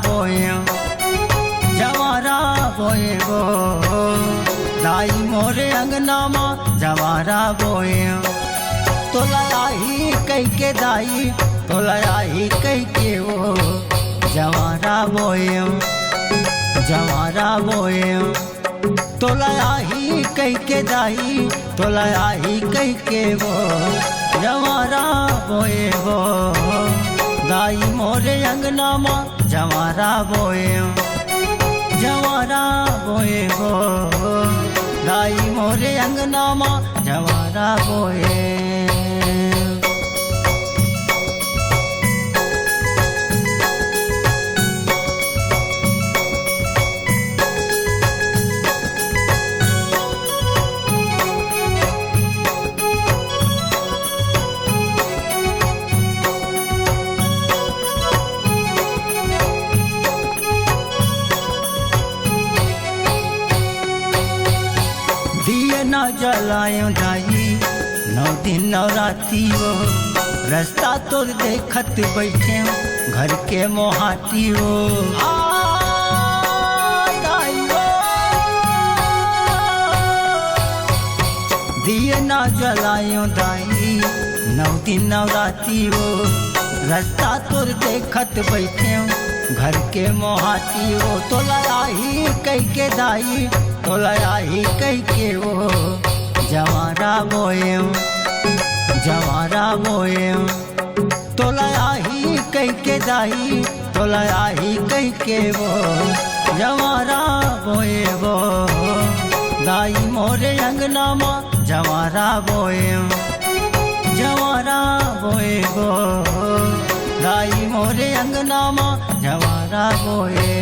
बोए जवारा बोए वो दाई मोरे अंगना माँ जवारा बोए तो लड़ाई कई के दाई तो लड़ाई कई के वो जवारा बोए जवारा बोए तो लड़ाई कई के दाई तो लड़ाई कई के वो जवारा बोए वो दाई मोरे अंगना माँ जवारा बोए जवारा बोए वो दाई मोरे अंगना माँ जवारा बोए ना जलायो दाई 9 दिन नवराती वो रास्ता तोर देखत बैठे घर के मोहाटी वो दिए ना जलायो दाई 9 दिन नवराती वो रास्ता तोर देखत बैठे घर के मोहाटी वो तो लड़ाई कई के दाई तो लड़ाई कई के वो जवारा बोए जवारा बोए तो लड़ाई कई के दाई तो लड़ाई कई के वो जवारा बोए वो दाई मोरे अंगना माँ जवारा बोए जवारा बोए वो दाई मोरे अंगना माँ जवारा बोए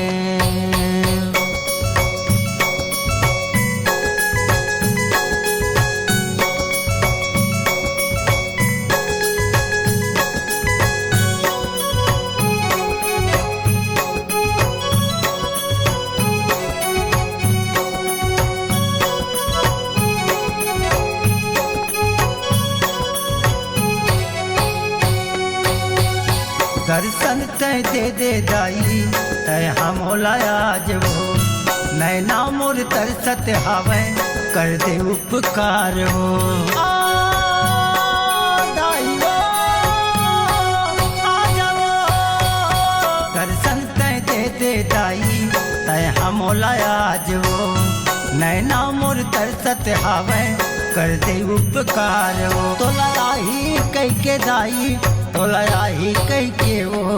दर्शन तय दे दाई तय हम आज वो नैना मोर तरसत हवे कर दे उपकार हो दाई वो आ जाओ दर्शन तय दे दाई तय हम आज वो नैना मोर तरसत हवे कर दे उपकार हो तो लड़ाई कई के दाई तो लड़ाई कई के वो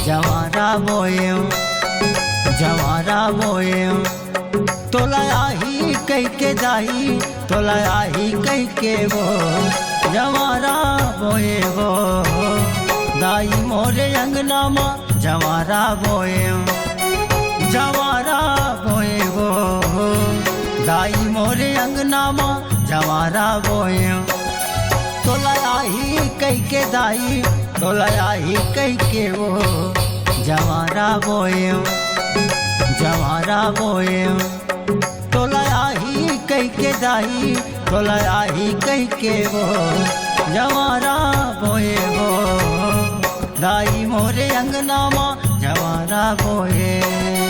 जवारा बोए जवारा बोए तो लड़ाई कई के दाई तो लड़ाई कई के वो जवारा बोए वो दाई मोरे अंगना माँ जवारा बोए जवारा बोए वो दाई मोरे अंगना माँ जवारा बोए तो लड़ाई कई के दाई तो लड़ाई कई के वो जवारा बोए जवारा बोए तो लड़ाई कई के दाई तो लड़ाई कई के वो जवारा बोए वो दाई मोरे अंगना माँ जवारा बोए।